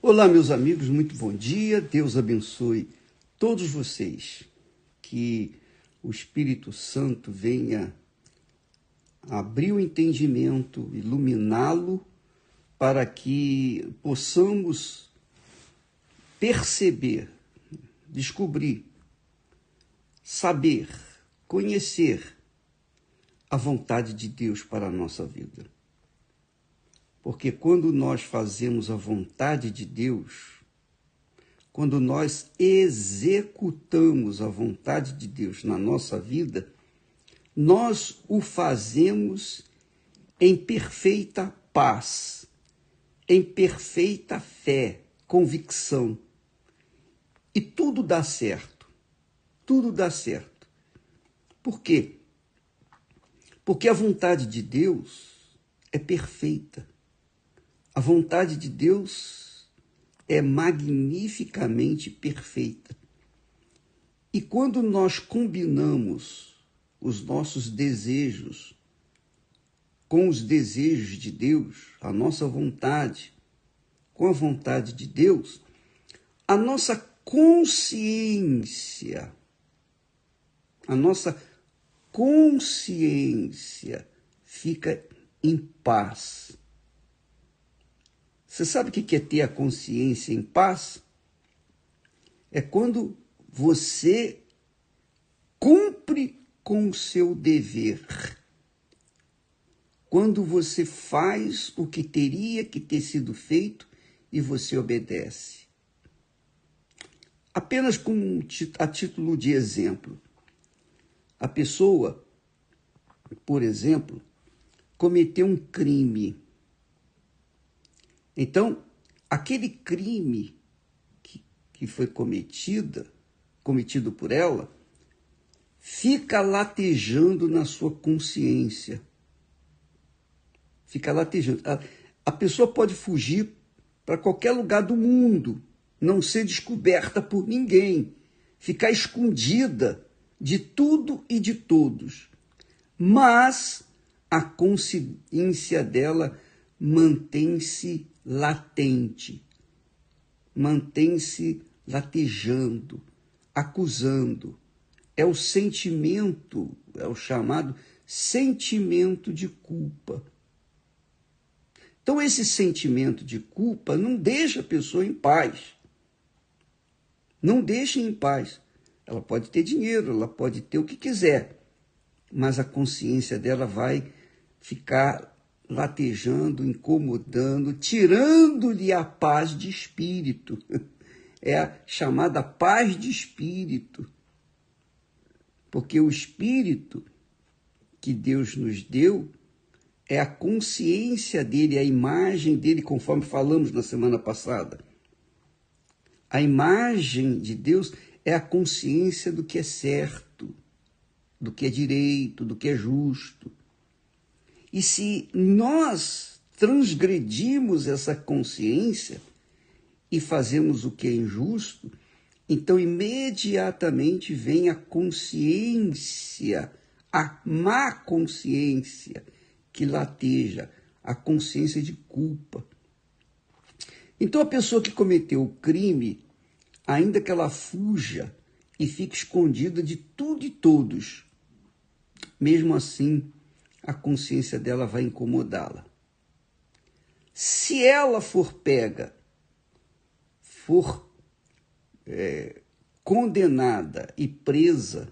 Olá, meus amigos, muito bom dia. Deus abençoe todos vocês. Que o Espírito Santo venha abrir o entendimento, iluminá-lo, para que possamos perceber, descobrir, saber, conhecer a vontade de Deus para a nossa vida. Porque quando nós fazemos a vontade de Deus, quando nós executamos a vontade de Deus na nossa vida, nós o fazemos em perfeita paz, em perfeita fé, convicção. E tudo dá certo. Tudo dá certo. Por quê? Porque a vontade de Deus é perfeita. A vontade de Deus é magnificamente perfeita. E quando nós combinamos os nossos desejos com os desejos de Deus, a nossa vontade com a vontade de Deus, a nossa consciência fica em paz. Você sabe o que é ter a consciência em paz? É quando você cumpre com o seu dever. Quando você faz o que teria que ter sido feito e você obedece. Apenas a título de exemplo. A pessoa, por exemplo, cometeu um crime. Então, aquele crime que foi cometido por ela, fica latejando na sua consciência. Fica latejando. A pessoa pode fugir para qualquer lugar do mundo, não ser descoberta por ninguém, ficar escondida de tudo e de todos. Mas a consciência dela mantém-se latente, mantém-se latejando, acusando. É o sentimento, é o chamado sentimento de culpa. Então, esse sentimento de culpa não deixa a pessoa em paz. Não deixa em paz. Ela pode ter dinheiro, ela pode ter o que quiser, mas a consciência dela vai ficar latejando, incomodando, tirando-lhe a paz de espírito. É a chamada paz de espírito. Porque o espírito que Deus nos deu é a consciência dele, a imagem dele, conforme falamos na semana passada. A imagem de Deus é a consciência do que é certo, do que é direito, do que é justo. E se nós transgredimos essa consciência e fazemos o que é injusto, então imediatamente vem a consciência, a má consciência que lateja, a consciência de culpa. Então a pessoa que cometeu o crime, ainda que ela fuja e fique escondida de tudo e todos, mesmo assim, a consciência dela vai incomodá-la. Se ela for pega, for condenada e presa,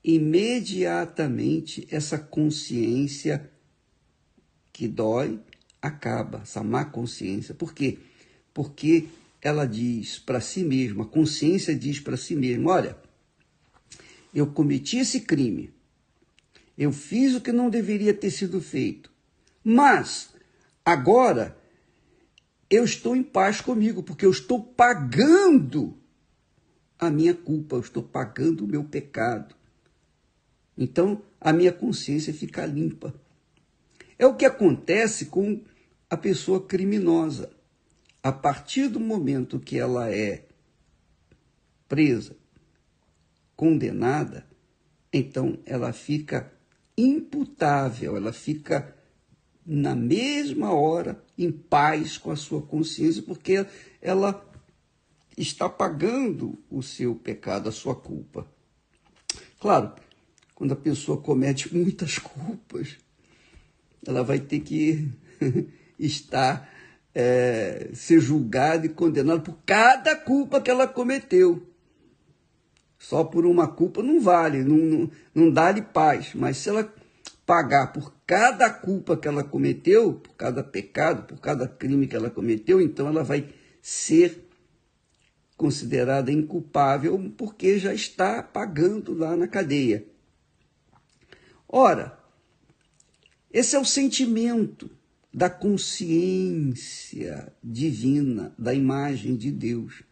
imediatamente essa consciência que dói acaba, essa má consciência. Por quê? Porque ela diz para si mesma, a consciência diz para si mesma, olha, eu cometi esse crime, eu fiz o que não deveria ter sido feito, mas agora eu estou em paz comigo, porque eu estou pagando a minha culpa, eu estou pagando o meu pecado. Então, a minha consciência fica limpa. É o que acontece com a pessoa criminosa. A partir do momento que ela é presa, condenada, então ela fica imputável, ela fica na mesma hora, em paz com a sua consciência, porque ela está pagando o seu pecado, a sua culpa. Claro, quando a pessoa comete muitas culpas, ela vai ter que ser julgada e condenada por cada culpa que ela cometeu. Só por uma culpa não vale, não dá-lhe paz. Mas se ela pagar por cada culpa que ela cometeu, por cada pecado, por cada crime que ela cometeu, então ela vai ser considerada inculpável porque já está pagando lá na cadeia. Ora, esse é o sentimento da consciência divina, da imagem de Deus.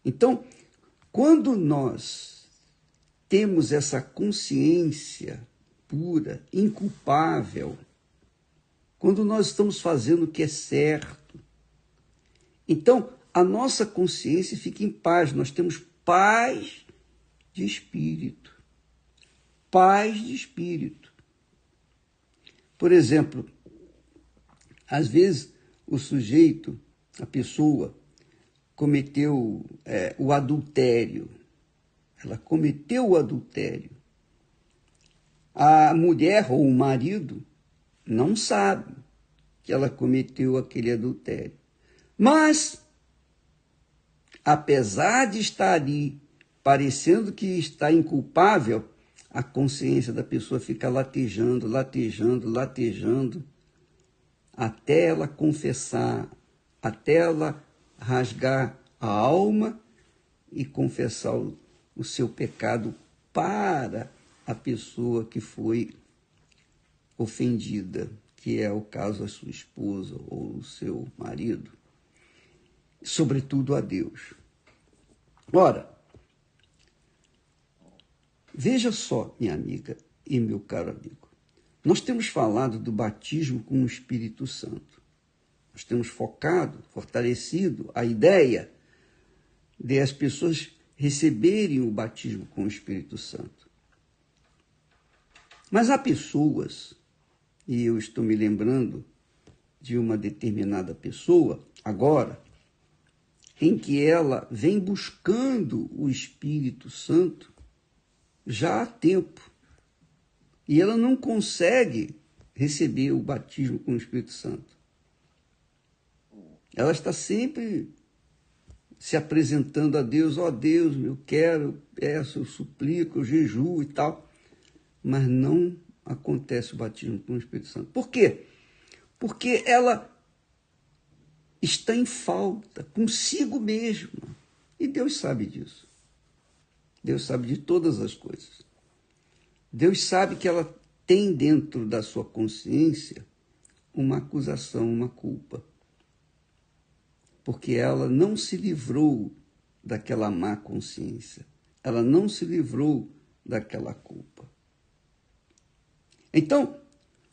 Então, quando nós temos essa consciência pura, inculpável, quando nós estamos fazendo o que é certo, então a nossa consciência fica em paz, nós temos paz de espírito. Paz de espírito. Por exemplo, às vezes o sujeito, a pessoa, cometeu o adultério. Ela cometeu o adultério. A mulher ou o marido não sabe que ela cometeu aquele adultério. Mas, apesar de estar ali, parecendo que está inculpável, a consciência da pessoa fica latejando, até ela confessar, até ela rasgar a alma e confessar o seu pecado para a pessoa que foi ofendida, que é o caso da sua esposa ou o seu marido, sobretudo a Deus. Ora, veja só, minha amiga e meu caro amigo, nós temos falado do batismo com o Espírito Santo. Nós temos focado, fortalecido a ideia de as pessoas receberem o batismo com o Espírito Santo. Mas há pessoas, e eu estou me lembrando de uma determinada pessoa agora, em que ela vem buscando o Espírito Santo já há tempo. E ela não consegue receber o batismo com o Espírito Santo. Ela está sempre se apresentando a Deus, ó Deus, eu quero, eu peço, eu suplico, eu jejuo e tal. Mas não acontece o batismo com o Espírito Santo. Por quê? Porque ela está em falta consigo mesma. E Deus sabe disso. Deus sabe de todas as coisas. Deus sabe que ela tem dentro da sua consciência uma acusação, uma culpa. Porque ela não se livrou daquela má consciência. Ela não se livrou daquela culpa. Então,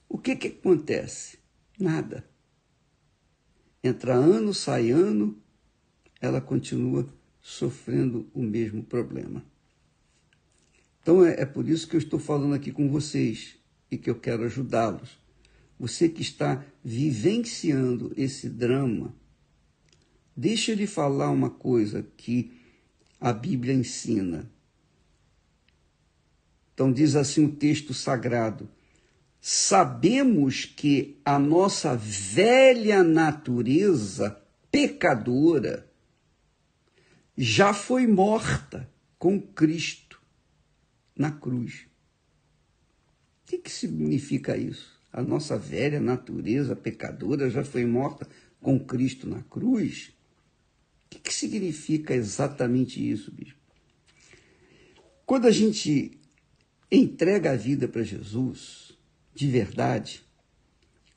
o que acontece? Nada. Entra ano, sai ano, ela continua sofrendo o mesmo problema. Então, é por isso que eu estou falando aqui com vocês e que eu quero ajudá-los. Você que está vivenciando esse drama, deixa eu lhe falar uma coisa que a Bíblia ensina. Então, diz assim o texto sagrado: sabemos que a nossa velha natureza pecadora já foi morta com Cristo na cruz. O que significa isso? A nossa velha natureza pecadora já foi morta com Cristo na cruz? O que significa exatamente isso, bispo? Quando a gente entrega a vida para Jesus, de verdade,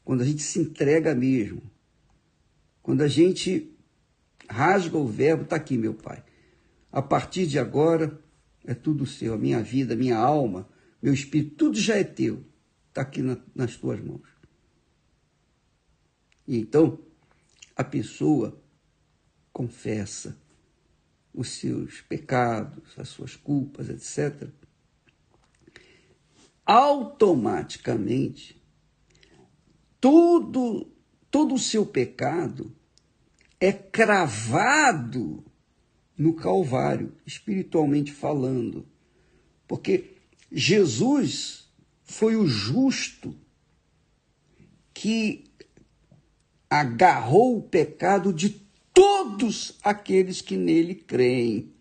quando a gente se entrega mesmo, quando a gente rasga o verbo, está aqui, meu Pai, a partir de agora é tudo seu, a minha vida, a minha alma, meu espírito, tudo já é teu, está aqui nas tuas mãos. E então, a pessoa confessa os seus pecados, as suas culpas, etc. Automaticamente, todo o seu pecado é cravado no Calvário, espiritualmente falando. Porque Jesus foi o justo que agarrou o pecado de todos aqueles que nele creem,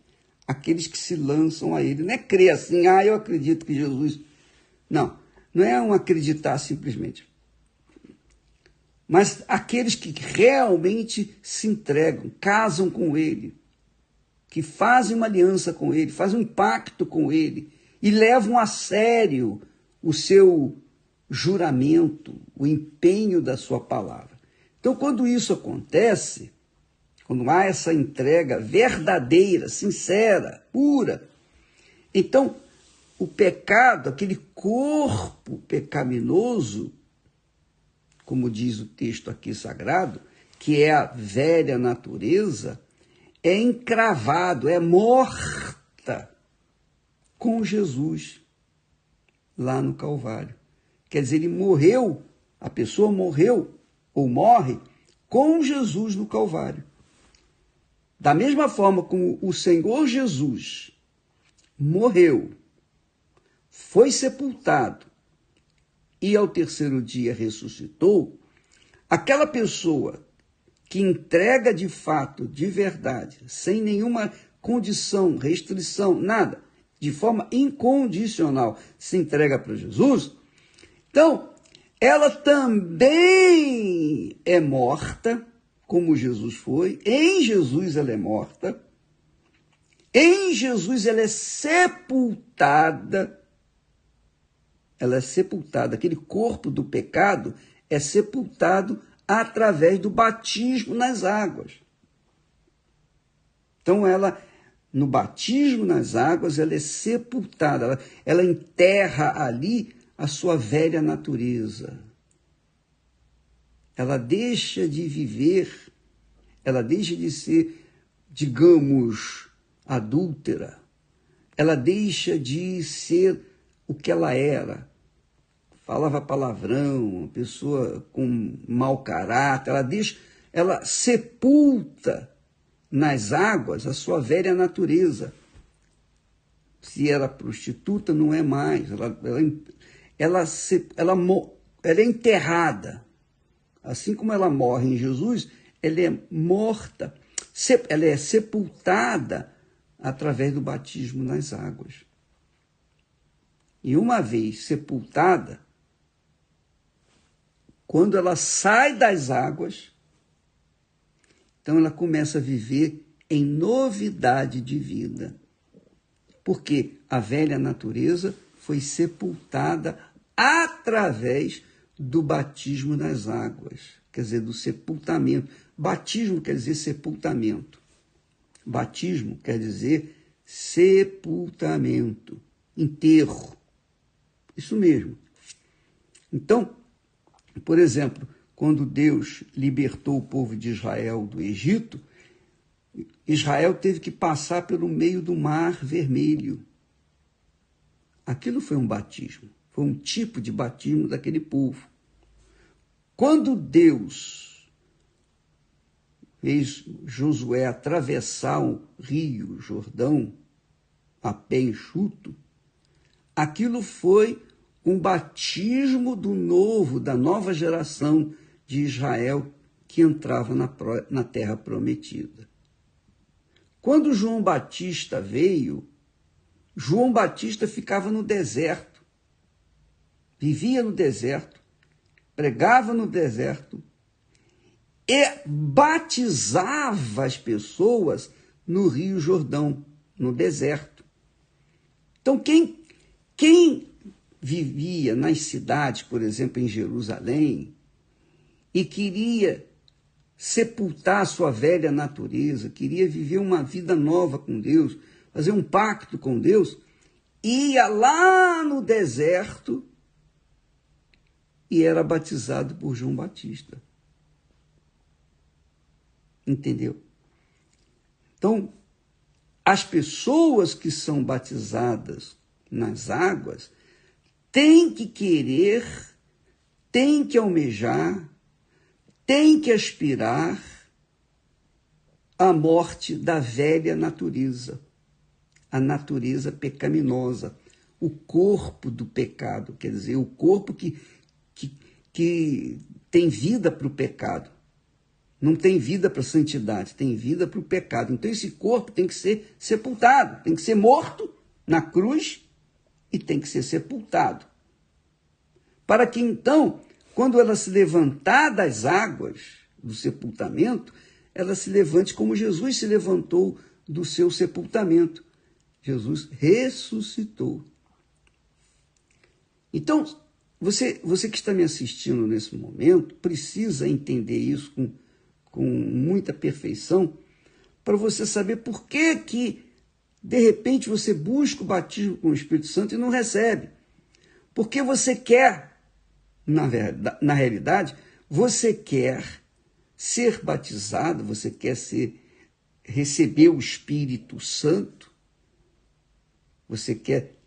aqueles que se lançam a ele. Não é crer assim, eu acredito que Jesus... Não é um acreditar simplesmente. Mas aqueles que realmente se entregam, casam com ele, que fazem uma aliança com ele, fazem um pacto com ele e levam a sério o seu juramento, o empenho da sua palavra. Então, quando isso acontece, quando há essa entrega verdadeira, sincera, pura, então o pecado, aquele corpo pecaminoso, como diz o texto aqui sagrado, que é a velha natureza, é encravado, é morta com Jesus lá no Calvário. Quer dizer, ele morreu, a pessoa morreu ou morre com Jesus no Calvário. Da mesma forma como o Senhor Jesus morreu, foi sepultado e ao terceiro dia ressuscitou, aquela pessoa que entrega de fato, de verdade, sem nenhuma condição, restrição, nada, de forma incondicional, se entrega para Jesus, então, ela também é morta, como Jesus foi, em Jesus ela é morta, em Jesus ela é sepultada, aquele corpo do pecado é sepultado através do batismo nas águas. Então, no batismo nas águas, ela é sepultada, ela enterra ali a sua velha natureza. Ela deixa de viver, ela deixa de ser, digamos, adúltera, ela deixa de ser o que ela era. Falava palavrão, uma pessoa com mau caráter, ela sepulta nas águas a sua velha natureza. Se era prostituta, não é mais, ela é enterrada. Assim como ela morre em Jesus, ela é morta, ela é sepultada através do batismo nas águas. E uma vez sepultada, quando ela sai das águas, então ela começa a viver em novidade de vida. Porque a velha natureza foi sepultada através do batismo nas águas, quer dizer, do sepultamento. Batismo quer dizer sepultamento. Batismo quer dizer sepultamento, enterro. Isso mesmo. Então, por exemplo, quando Deus libertou o povo de Israel do Egito, Israel teve que passar pelo meio do Mar Vermelho. Aquilo foi um batismo, foi um tipo de batismo daquele povo. Quando Deus fez Josué atravessar o rio Jordão a pé enxuto, aquilo foi um batismo do novo, da nova geração de Israel que entrava na terra prometida. Quando João Batista veio, João Batista ficava no deserto, vivia no deserto, pregava no deserto e batizava as pessoas no Rio Jordão, no deserto. Então, quem vivia nas cidades, por exemplo, em Jerusalém, e queria sepultar a sua velha natureza, queria viver uma vida nova com Deus, fazer um pacto com Deus, ia lá no deserto e era batizado por João Batista. Entendeu? Então, as pessoas que são batizadas nas águas têm que querer tem que almejar, tem que aspirar a morte da velha natureza, a natureza pecaminosa, o corpo do pecado, quer dizer, o corpo que tem vida para o pecado. Não tem vida para a santidade, tem vida para o pecado. Então esse corpo tem que ser sepultado, tem que ser morto na cruz e tem que ser sepultado. Para que então, quando ela se levantar das águas do sepultamento, ela se levante como Jesus se levantou do seu sepultamento. Jesus ressuscitou. Então, você que está me assistindo nesse momento, precisa entender isso com muita perfeição, para você saber por que, de repente, você busca o batismo com o Espírito Santo e não recebe. Porque você quer, na realidade, você quer ser batizado, você quer receber o Espírito Santo, você quer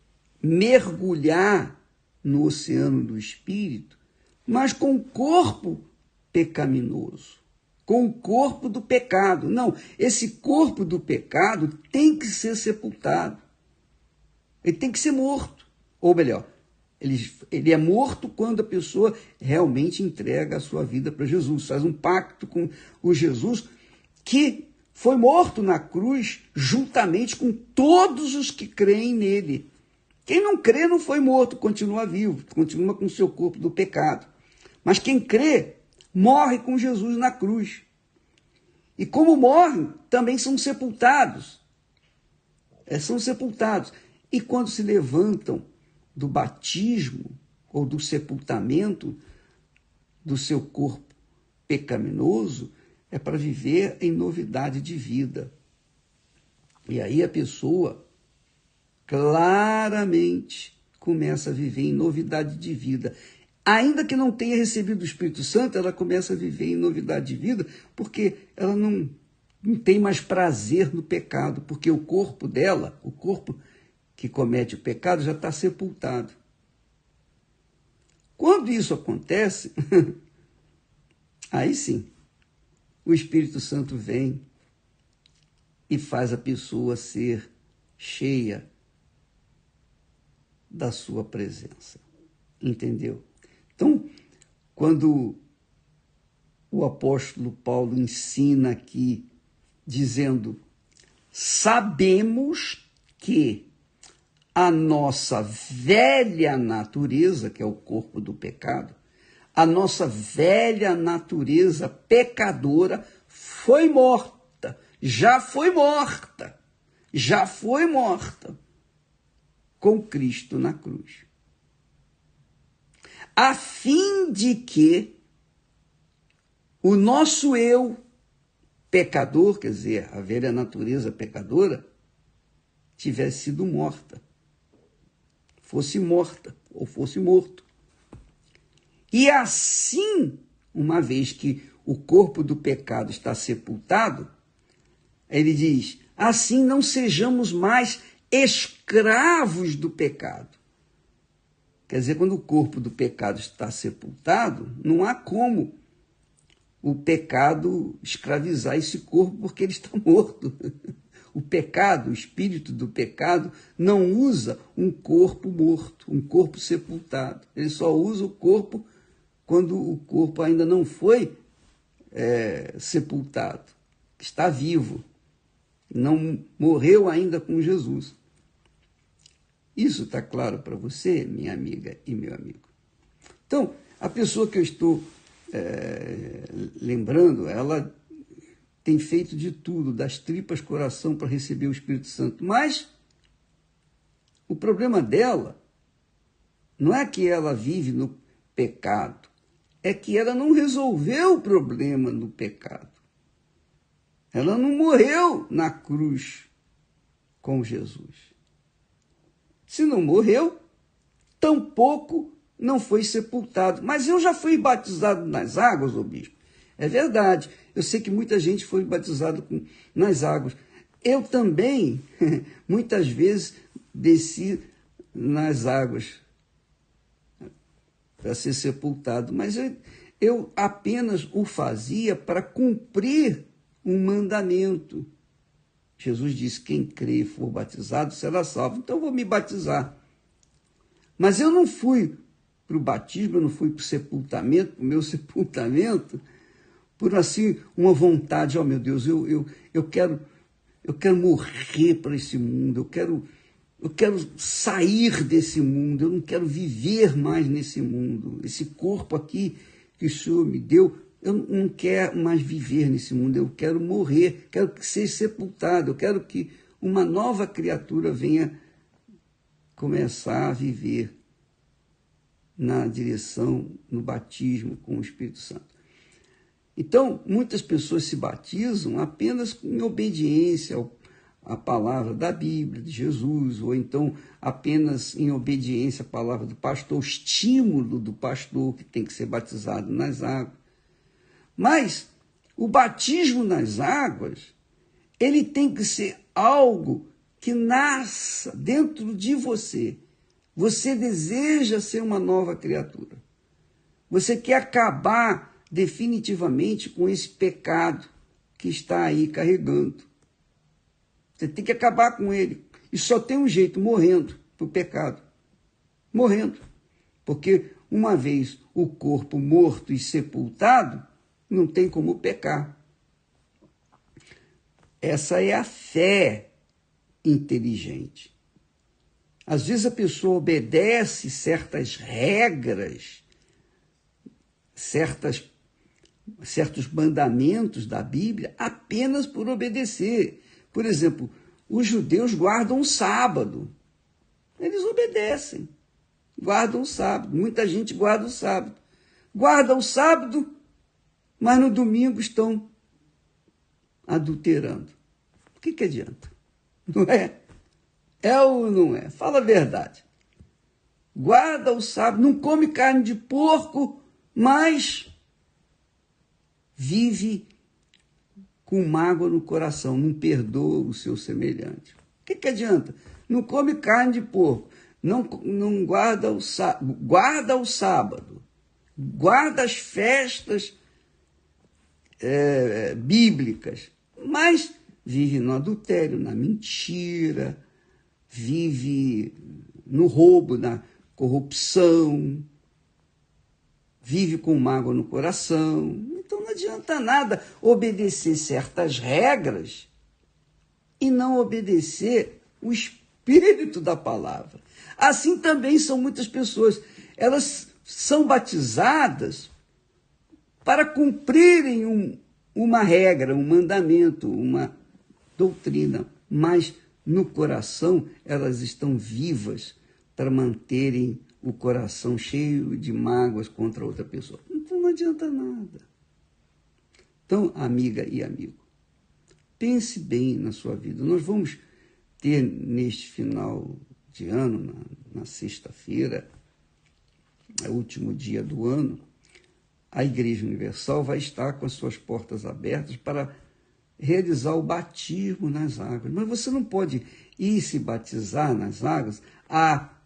mergulhar no oceano do Espírito, mas com o corpo pecaminoso, com o corpo do pecado. Não, esse corpo do pecado tem que ser sepultado. Ele tem que ser morto. Ou melhor, ele é morto quando a pessoa realmente entrega a sua vida para Jesus, faz um pacto com o Jesus que foi morto na cruz juntamente com todos os que creem nele. Quem não crê não foi morto, continua vivo, continua com o seu corpo do pecado. Mas quem crê morre com Jesus na cruz. E como morrem, também são sepultados. São sepultados. E quando se levantam do batismo ou do sepultamento do seu corpo pecaminoso, é para viver em novidade de vida. E aí a pessoa claramente começa a viver em novidade de vida. Ainda que não tenha recebido o Espírito Santo, ela começa a viver em novidade de vida, porque ela não tem mais prazer no pecado, porque o corpo dela, o corpo que comete o pecado, já está sepultado. Quando isso acontece, aí sim, o Espírito Santo vem e faz a pessoa ser cheia da sua presença. Entendeu? Então, quando o apóstolo Paulo ensina aqui, dizendo, sabemos que a nossa velha natureza, que é o corpo do pecado, a nossa velha natureza pecadora foi morta, já foi morta com Cristo na cruz. A fim de que o nosso eu pecador, quer dizer, a velha natureza pecadora, tivesse sido morta, fosse morta ou fosse morto. E assim, uma vez que o corpo do pecado está sepultado, ele diz, assim não sejamos mais escravos do pecado. Quer dizer, quando o corpo do pecado está sepultado, não há como o pecado escravizar esse corpo, porque ele está morto. O pecado, o espírito do pecado, não usa um corpo morto, um corpo sepultado. Ele só usa o corpo quando o corpo ainda não foi sepultado, está vivo, não morreu ainda com Jesus. Isso está claro para você, minha amiga e meu amigo? Então, a pessoa que eu estou lembrando, ela tem feito de tudo, das tripas coração, para receber o Espírito Santo. Mas o problema dela não é que ela vive no pecado, é que ela não resolveu o problema no pecado. Ela não morreu na cruz com Jesus. Se não morreu, tampouco não foi sepultado. Mas eu já fui batizado nas águas, ô bispo. É verdade. Eu sei que muita gente foi batizada nas águas. Eu também, muitas vezes, desci nas águas. para ser sepultado, mas eu apenas o fazia para cumprir um mandamento. Jesus disse, quem crê e for batizado será salvo, então eu vou me batizar. Mas eu não fui para o batismo, eu não fui para o sepultamento, para o meu sepultamento, por assim uma vontade, meu Deus, eu quero morrer para esse mundo, eu quero sair desse mundo, eu não quero viver mais nesse mundo. Esse corpo aqui que o Senhor me deu, eu não quero mais viver nesse mundo, eu quero morrer, quero ser sepultado, eu quero que uma nova criatura venha começar a viver na direção, no batismo com o Espírito Santo. Então, muitas pessoas se batizam apenas em obediência à palavra da Bíblia, de Jesus, ou então apenas em obediência à palavra do pastor, o estímulo do pastor que tem que ser batizado nas águas. Mas o batismo nas águas, ele tem que ser algo que nasça dentro de você. Você deseja ser uma nova criatura. Você quer acabar definitivamente com esse pecado que está aí carregando. Você tem que acabar com ele. E só tem um jeito, morrendo para o pecado. Morrendo. Porque uma vez o corpo morto e sepultado, não tem como pecar. Essa é a fé inteligente. Às vezes a pessoa obedece certas regras, certos mandamentos da Bíblia apenas por obedecer. Por exemplo, os judeus guardam o sábado. Eles obedecem, guardam o sábado. Muita gente guarda o sábado. Guarda o sábado, mas no domingo estão adulterando. O que adianta? Não é? É ou não é? Fala a verdade. Guarda o sábado, não come carne de porco, mas vive com mágoa no coração, não perdoa o seu semelhante. O que adianta? Não come carne de porco, não guarda o sábado, guarda as festas bíblicas, mas vive no adultério, na mentira, vive no roubo, na corrupção, vive com mágoa no coração. Então não adianta nada obedecer certas regras e não obedecer o espírito da palavra. Assim também são muitas pessoas. Elas são batizadas para cumprirem uma regra, um mandamento, uma doutrina, mas no coração elas estão vivas para manterem o coração cheio de mágoas contra outra pessoa. Então não adianta nada. Então, amiga e amigo, pense bem na sua vida. Nós vamos ter neste final de ano, na sexta-feira, é o último dia do ano, a Igreja Universal vai estar com as suas portas abertas para realizar o batismo nas águas. Mas você não pode ir se batizar nas águas.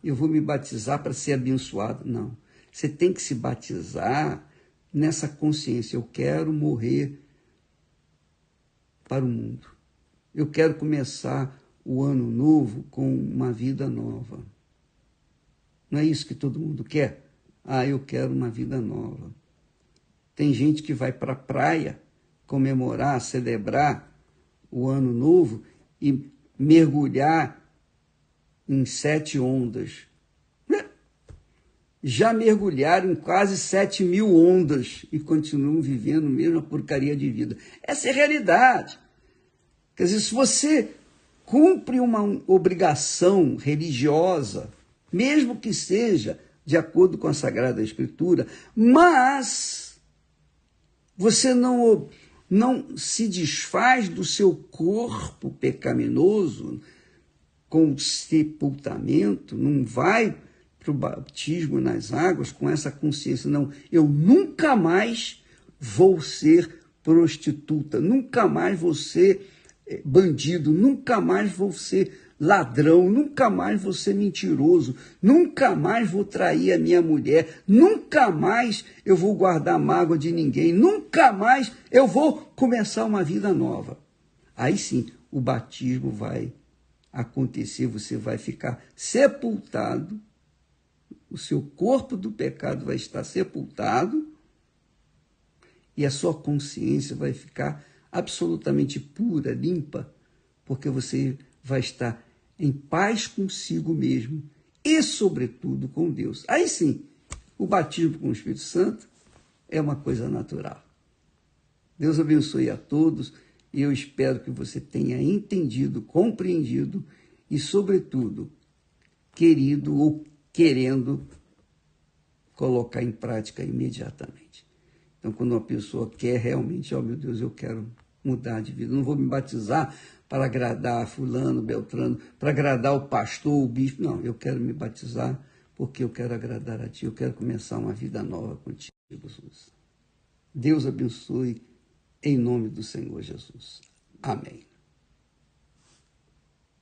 Eu vou me batizar para ser abençoado. Não. Você tem que se batizar nessa consciência. Eu quero morrer para o mundo. Eu quero começar o ano novo com uma vida nova. Não é isso que todo mundo quer? Eu quero uma vida nova. Tem gente que vai para a praia comemorar, celebrar o ano novo e mergulhar em 7 ondas. Já mergulharam em quase 7.000 ondas e continuam vivendo a mesma porcaria de vida. Essa é a realidade. Quer dizer, se você cumpre uma obrigação religiosa, mesmo que seja de acordo com a Sagrada Escritura, mas você não se desfaz do seu corpo pecaminoso com sepultamento, não vai para o batismo nas águas com essa consciência, não, eu nunca mais vou ser prostituta, nunca mais vou ser bandido, nunca mais vou ser ladrão, nunca mais vou ser mentiroso, nunca mais vou trair a minha mulher, nunca mais eu vou guardar mágoa de ninguém, nunca mais eu vou começar uma vida nova. Aí sim, o batismo vai acontecer, você vai ficar sepultado, o seu corpo do pecado vai estar sepultado e a sua consciência vai ficar absolutamente pura, limpa, porque você vai estar em paz consigo mesmo e, sobretudo, com Deus. Aí sim, o batismo com o Espírito Santo é uma coisa natural. Deus abençoe a todos e eu espero que você tenha entendido, compreendido e, sobretudo, querido ou querendo colocar em prática imediatamente. Então, quando uma pessoa quer realmente, meu Deus, eu quero mudar de vida, não vou me batizar para agradar fulano, beltrano, para agradar o pastor, o bispo, não, eu quero me batizar porque eu quero agradar a Ti, eu quero começar uma vida nova contigo, Jesus. Deus abençoe em nome do Senhor Jesus. Amém.